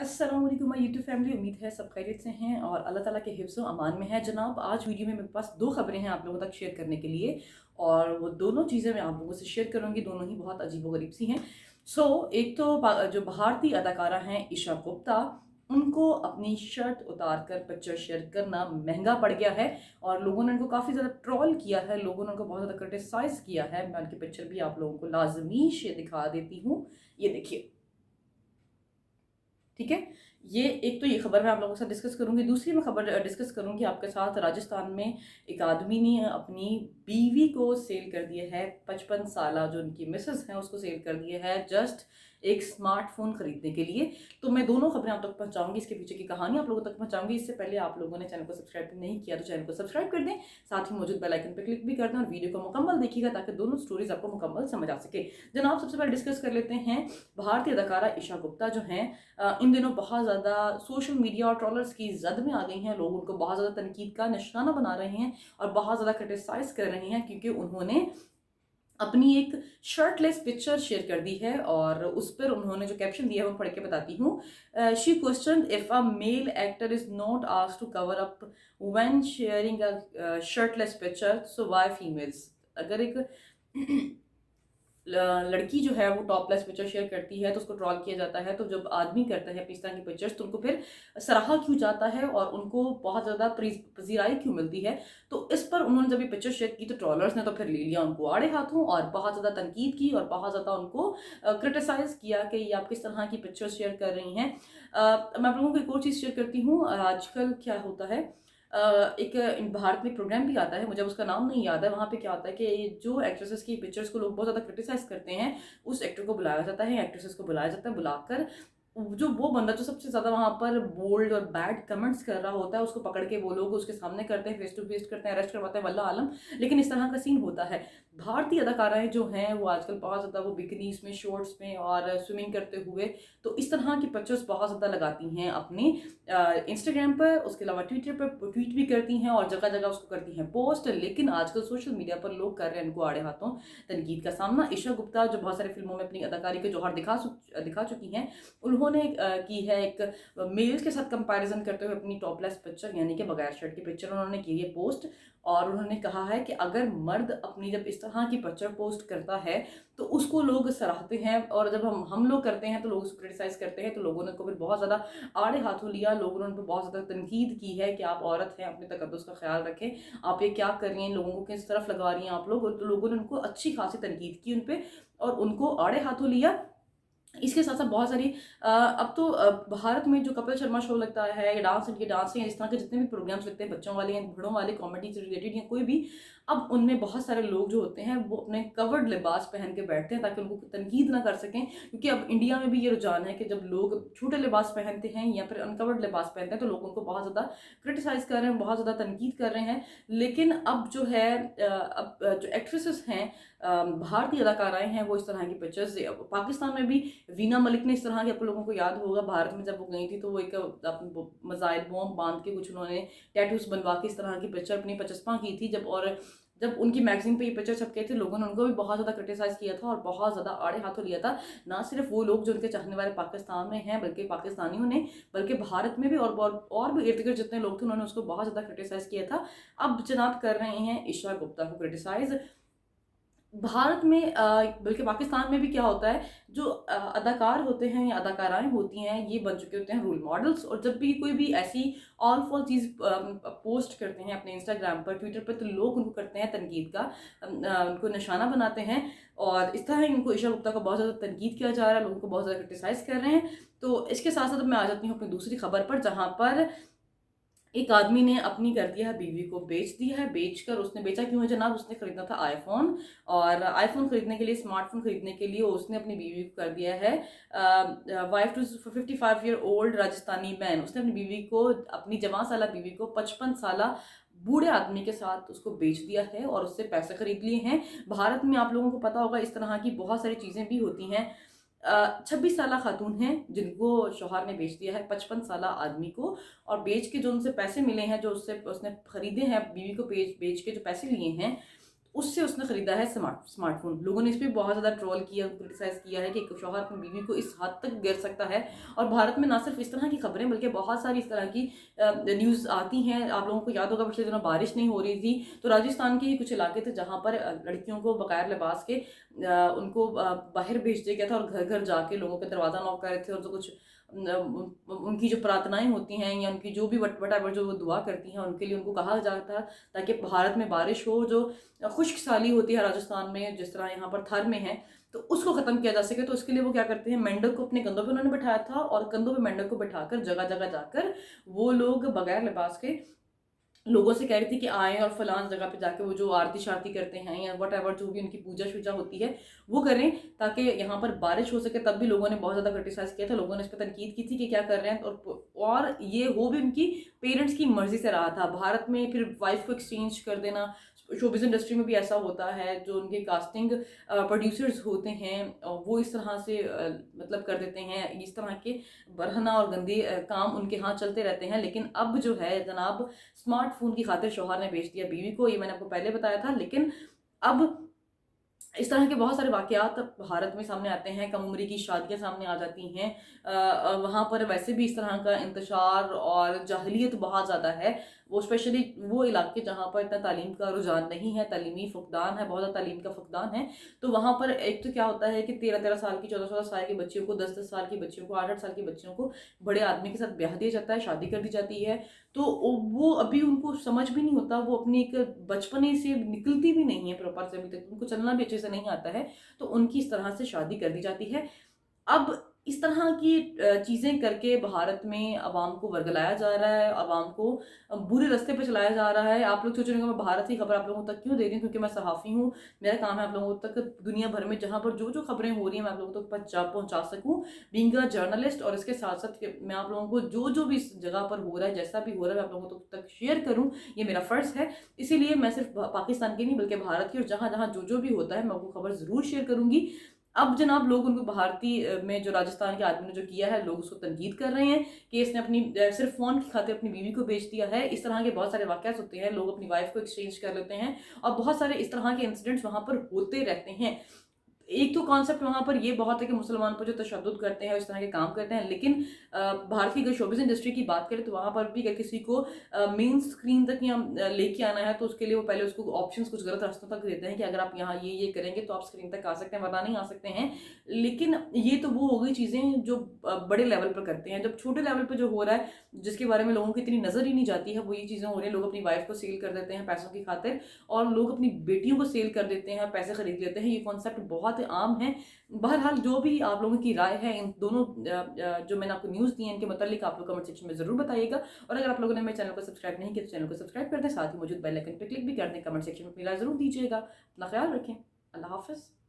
अस्सलाम वालेकुम my YouTube family. उम्मीद है सब खैरियत से हैं और अल्लाह ताला के हिफ्ज़ व अमान में है। जनाब, आज वीडियो में मेरे पास दो खबरें हैं आप लोगों तक शेयर करने के लिए और वो दोनों चीज़ें मैं आप लोगों से शेयर करूँगी। दोनों ही बहुत अजीबो-गरीब सी हैं। एक तो जो भारतीय अदाकारा हैं ईशा गुप्ता, उनको अपनी शर्ट उतार कर पिक्चर शेयर करना महँगा पड़ गया है और लोगों ने उनको काफ़ी ज़्यादा ट्रोल किया है, लोगों ने उनको बहुत ज़्यादा क्रिटिसाइज़ किया है। मैं उनकी पिक्चर भी आप लोगों को लाज़मी से दिखा देती हूँ। ये देखिए। ठीक है? ये खबर मैं आप लोगों के साथ डिस्कस करूँगी। दूसरी मैं खबर डिस्कस करूँगी आपके साथ। राजस्थान में एक आदमी ने अपनी बीवी को सेल कर दिया है। 55 साला जो उनकी मिसेज़ हैं उसको सेल कर दिया है जस्ट एक स्मार्टफ़ोन खरीदने के लिए। तो मैं दोनों खबरें आप तक पहुँचाऊँगी, इसके पीछे की कहानी आप लोगों तक पहुँचाऊँगी। इससे पहले आप लोगों ने चैनल को सब्सक्राइब नहीं किया तो चैनल को सब्सक्राइब कर दें। साथ ही मौजूद बेल आइकन पे क्लिक भी कर दें और वीडियो को मुकम्मल देखिएगा ताकि दोनों स्टोरीज़ आपको मुकम्मल समझ आ सके। जनाब, सबसे पहले डिस्कस कर लेते हैं भारतीय अदाकारा ईशा गुप्ता जो हैं इन दिनों बहुत ज़्यादा सोशल मीडिया और ट्रोलर्स की ज़द में आ गई हैं। लोग उनको बहुत ज़्यादा तनकीद का निशाना बना रहे हैं और बहुत ज़्यादा क्रिटिसाइज़ कर रहे हैं क्योंकि उन्होंने अपनी एक शर्टलेस पिक्चर शेयर कर दी है और उस पर उन्होंने जो कैप्शन दिया है वो पढ़ के बताती हूँ। She question if a male actor is not asked to cover up when sharing a shirtless picture, so why females. अगर एक लड़की जो है वो टॉपलेस पिक्चर शेयर करती है तो उसको ट्रोल किया जाता है। तो जब आदमी करता है इस तरह की पिक्चर्स तो उनको फिर सराहा क्यों जाता है और उनको बहुत ज़्यादा पजीराई क्यों मिलती है। तो इस पर उन्होंने जब ये पिक्चर शेयर की तो ट्रोलर्स ने तो फिर ले लिया उनको आड़े हाथों और बहुत ज़्यादा तनकीद की और बहुत ज़्यादा उनको क्रिटिसाइज़ किया कि ये आप किस तरह की पिक्चर्स शेयर कर रही हैं। मैं आप लोगों को एक और चीज़ शेयर करती हूँ। आजकल क्या होता है, एक भारत में प्रोग्राम भी आता है, मुझे अब उसका नाम नहीं याद है। वहाँ पे क्या होता है कि जो एक्ट्रेसेस की पिक्चर्स को लोग बहुत ज़्यादा क्रिटिसाइज़ करते हैं, उस एक्टर को बुलाया जाता है, एक्ट्रेसेस को बुलाया जाता है, बुलाकर जो वो बंदा जो सबसे ज़्यादा वहाँ पर बोल्ड और बैड कमेंट्स कर रहा होता है, उसको पकड़ के वो लोग उसके सामने करते हैं, फेस टू फेस करते हैं, अरेस्ट करवाते हैं, वल्लाह आलम। लेकिन इस तरह का सीन होता है। भारतीय अदाकाराएँ जो हैं, वो आजकल बहुत ज़्यादा वो बिकिनीज़ में, शॉर्ट्स में और स्विमिंग करते हुए, तो इस तरह की पिक्चर्स बहुत ज़्यादा लगाती हैं अपने इंस्टाग्राम पर, उसके अलावा ट्विटर पर ट्वीट भी करती हैं और जगह-जगह उसको करती हैं पोस्ट। लेकिन आजकल सोशल मीडिया पर लोग कर रहे हैं इनको आड़े हाथों तनकीद का सामना। ईशा गुप्ता जो बहुत सारी फ़िल्मों में अपनी अदाकारी के जौहर दिखा चुकी हैं, उन्होंने की है एक मेल्स के साथ कंपैरिज़न करते हुए अपनी टॉपलेस पिक्चर यानी कि बगैर शर्ट की पिक्चर उन्होंने की है पोस्ट। और उन्होंने कहा है कि अगर मर्द अपनी जब इस तरह की पिक्चर पोस्ट करता है तो उसको लोग सराहते हैं और जब हम लोग करते हैं तो लोग उसको क्रिटिसाइज़ करते हैं। तो लोगों ने उसको फिर बहुत ज़्यादा आड़े हाथों लिया। लोगों ने उन पे बहुत ज़्यादा तनकीद की है कि आप औरत हैं, अपने तकद्दुस का ख़्याल रखें, आप ये क्या कर रही हैं, लोगों को किस तरफ लगा रही हैं आप लोग। तो लोगों ने उनको अच्छी खासी तनकीद की उन पे और उनको आड़े हाथों लिया। इसके साथ-साथ बहुत सारी अब तो भारत में जो कपिल शर्मा शो लगता है, या डांस इंडिया डांस है, इस तरह के जितने भी प्रोग्राम्स लगते हैं बच्चों वाले या बड़ों वाले, कॉमेडी से रिलेटेड या कोई भी, अब उनमें बहुत सारे लोग जो होते हैं वो अपने कवर्ड लिबास पहन के बैठते हैं ताकि उनको तनकीद ना कर सकें। क्योंकि अब इंडिया में भी ये रुझान है कि जब लोग छोटे लिबास पहनते हैं या फिर अनकवर्ड लिबास पहनते हैं तो लोग उनको बहुत ज़्यादा क्रिटिसाइज़ कर रहे हैं, बहुत ज़्यादा तनकीद कर रहे हैं। लेकिन अब जो है जो एक्ट्रेसेस हैं, भारतीय अदाकाराएँ हैं, वो इस तरह की पिक्चर्स पाकिस्तान में भी वीना मलिक ने इस तरह की, आप लोगों को याद होगा, भारत में जब वो गई थी तो वो एक मिसाइल बॉम्ब बांध के कुछ उन्होंने टैटूज बनवा के इस तरह की पिक्चर अपनी पचस्पा की थी। जब उन्होंने उनकी मैगजीन पे ये पिक्चर छपके थे, लोगों ने उनको भी बहुत ज़्यादा क्रिटिसाइज़ किया था और बहुत ज़्यादा आड़े हाथों लिया था। ना सिर्फ वो लोग जो उनके चाहने वाले पाकिस्तान में हैं, बल्कि पाकिस्तानियों ने, बल्कि भारत में भी और भी इर्द-गिर्द जितने लोग थे उन्होंने उसको बहुत ज़्यादा क्रिटिसाइज़ किया था। अब जनाब कर रहे हैं ईशा गुप्ता को क्रिटिसाइज़। भारत में बल्कि पाकिस्तान में भी क्या होता है, जो अदाकार होते हैं या अदाकाराएँ होती हैं, ये बन चुके होते हैं रोल मॉडल्स। और जब भी कोई भी ऐसी ऑल फॉल चीज़ पोस्ट करते हैं अपने इंस्टाग्राम पर, ट्विटर पर, तो लोग उनको करते हैं तनकीद का, उनको निशाना बनाते हैं और इस तरह इनको ईशा गुप्ता का बहुत ज़्यादा तनकीद किया जा रहा है, लोगों को बहुत ज़्यादा क्रिटिसाइज़ कर रहे हैं। तो इसके साथ-साथ अब मैं आ जाती हूँ अपनी दूसरी खबर पर, जहाँ पर एक आदमी ने अपनी कर दिया है बीवी को बेच दिया है। बेचकर उसने बेचा क्यों है जनाब? उसने खरीदना था आईफ़ोन और आईफ़ोन खरीदने के लिए, स्मार्टफ़ोन खरीदने के लिए उसने अपनी बीवी को कर दिया है wife to 55 year old Rajasthani man. उसने अपनी बीवी को, अपनी जवां साला बीवी को 55 साला बूढ़े आदमी के साथ उसको बेच दिया है और उससे पैसे खरीद लिए हैं। भारत में आप लोगों को पता होगा इस तरह की बहुत सारी चीज़ें भी होती हैं। 26 साला खातून हैं जिनको शौहर ने बेच दिया है 55 साला आदमी को और बेच के जो उनसे पैसे मिले हैं, जो उससे उसने खरीदे हैं बीवी को बेच बेच के जो पैसे लिए हैं, उससे उसने खरीदा है स्मार्टफोन। लोगों ने इस पे बहुत ज़्यादा ट्रोल किया, क्रिटिसाइज़ किया है कि एक शौहर अपनी बीवी को इस हद तक गिर सकता है। और भारत में ना सिर्फ इस तरह की खबरें बल्कि बहुत सारी इस तरह की न्यूज़ आती हैं। आप लोगों को याद होगा पिछले दिनों बारिश नहीं हो रही थी, तो राजस्थान के ही कुछ इलाके थे जहाँ पर लड़कियों को बगैर लिबास के उनको बाहर भेज दिया गया था और घर-घर जाके लोगों के दरवाज़ा नॉक कर रहे थे, उनसे कुछ उनकी जो प्रार्थनाएँ होती हैं या उनकी जो भी वटेवर जो वो दुआ करती हैं, उनके लिए उनको कहा जाता था ताकि भारत में बारिश हो, जो खुश्क साली होती है राजस्थान में, जिस तरह यहाँ पर थर में है, तो उसको ख़त्म किया जा सके। तो उसके लिए वो क्या करते हैं, मेंढक को अपने कंधों पे उन्होंने बिठाया था और कंधों पे मेंढक को बिठाकर जगह-जगह जाकर वो लोग बगैर लिबास के लोगों से कह रही थी कि आएँ और फलान जगह पे जाके वो जो आरती-शारती करते हैं या व्हाटएवर जो भी उनकी पूजा-शूजा होती है, वो करें ताकि यहाँ पर बारिश हो सके। तब भी लोगों ने बहुत ज़्यादा क्रिटिसाइज़ किया था, लोगों ने इस पे तनकीद की थी कि क्या कर रहे हैं, और ये हो भी उनकी पेरेंट्स की मर्ज़ी से रहा था। भारत में फिर वाइफ़ को एक्सचेंज कर देना, शोबिज़ इंडस्ट्री में भी ऐसा होता है, जो उनके कास्टिंग प्रोड्यूसर्स होते हैं वो इस तरह से मतलब कर देते हैं, इस तरह के बरहना और गंदे काम उनके यहाँ चलते रहते हैं। लेकिन अब जो है जनाब, स्मार्टफ़ोन की खातिर शौहर ने बेच दिया बीवी को, ये मैंने आपको पहले बताया था। लेकिन अब इस तरह के बहुत सारे वाक़यात भारत में सामने आते हैं, कम उम्री की शादियाँ सामने आ जाती हैं। वहाँ पर वैसे भी इस तरह का इंतशार और जाहिलियत बहुत ज़्यादा है। वो स्पेशली वो इलाके जहाँ पर इतना तालीम का रुझान नहीं है, तालीमी फ़ुक़दान है, बहुत ज़्यादा तालीम का फ़ुक़दान है। तो वहाँ पर एक तो क्या होता है कि 13-13 साल की, 14-14 साल की बच्चियों को, 10-10 साल की बच्चियों को, 8-8 साल की बच्चियों को बड़े आदमी के साथ ब्याह दिया जाता है, शादी कर दी जाती है। तो वो अभी उनको समझ भी नहीं होता, वो अपनी एक बचपने से निकलती भी नहीं है प्रॉपर से अभी तक, उनको चलना भी अच्छे से नहीं आता है, तो उनकी इस तरह से शादी कर दी जाती है। अब इस तरह की चीज़ें करके भारत में अवाम को वर्गलाया जा रहा है, अवाम को बुरे रास्ते पे चलाया जा रहा है। आप लोग सोच रहे होंगे मैं भारत की खबर आप लोगों तक क्यों दे रही हूँ, क्योंकि मैं सहाफ़ी हूँ। मेरा काम है आप लोगों तक दुनिया भर में जहाँ पर जो-जो खबरें हो रही हैं, मैं आप लोगों तक पहुँचा सकूँ बीइंग अ जर्नलिस्ट, और इसके साथ-साथ कि मैं आप लोगों को जो-जो भी इस जगह पर हो रहा है, जैसा भी हो रहा है, मैं आप लोगों तक शेयर करूँ, ये मेरा फ़र्ज़ है। इसीलिए मैं सिर्फ़ पाकिस्तान की नहीं बल्कि भारत की, और जहाँ-जहाँ जो-जो भी होता है, मैं आपको खबर ज़रूर शेयर करूँगी। अब जनाब लोग उनको भारतीय में जो राजस्थान के आदमी ने जो किया है, लोग उसको तनकीद कर रहे हैं कि इसने अपनी सिर्फ़ फ़ोन की खातिर अपनी बीवी को बेच दिया है। इस तरह के बहुत सारे वाक़यात होते हैं, लोग अपनी वाइफ़ को एक्सचेंज कर लेते हैं और बहुत सारे इस तरह के इंसिडेंट्स वहाँ पर होते रहते हैं। एक तो कॉन्सेप्ट वहाँ पर ये बहुत है कि मुसलमान पर जो तशद्दुद करते हैं, इस तरह के काम करते हैं, लेकिन भारत की अगर शोबिज़ इंडस्ट्री की बात करें तो वहाँ पर भी अगर किसी को मेन स्क्रीन तक या लेके आना है तो उसके लिए वो पहले उसको ऑप्शंस कुछ गलत रास्तों तक देते हैं कि अगर आप यहाँ ये करेंगे तो आप स्क्रीन तक आ सकते हैं, वरना नहीं आ सकते हैं। लेकिन ये तो वो हो गई चीज़ें जो बड़े लेवल पर करते हैं। जब छोटे लेवल पे जो हो रहा है, जिसके बारे में लोगों को इतनी नज़र ही नहीं जाती है, वो ये चीज़ें हो रही हैं। लोग अपनी वाइफ़ को सेल कर देते हैं पैसों की खातिर, और लोग अपनी बेटियों को सेल कर देते हैं, पैसे खरीद लेते हैं। ये कॉन्सेप्ट बहुत आम है। बहरहाल जो भी आप लोगों की राय है इन दोनों जो मैंने आपको न्यूज़ दी है इनके मतलब आप लोग कमेंट सेक्शन में ज़रूर बताइएगा। और अगर आप लोगों ने मेरे चैनल को सब्सक्राइब नहीं किया तो चैनल को सब्सक्राइब कर दें, साथ ही मौजूद बेल आइकन पे क्लिक भी कर दें, कमेंट सेक्शन में अपनी राय ज़रूर दीजिएगा। अपना ख्याल रखें। अल्लाह हाफ़िज़।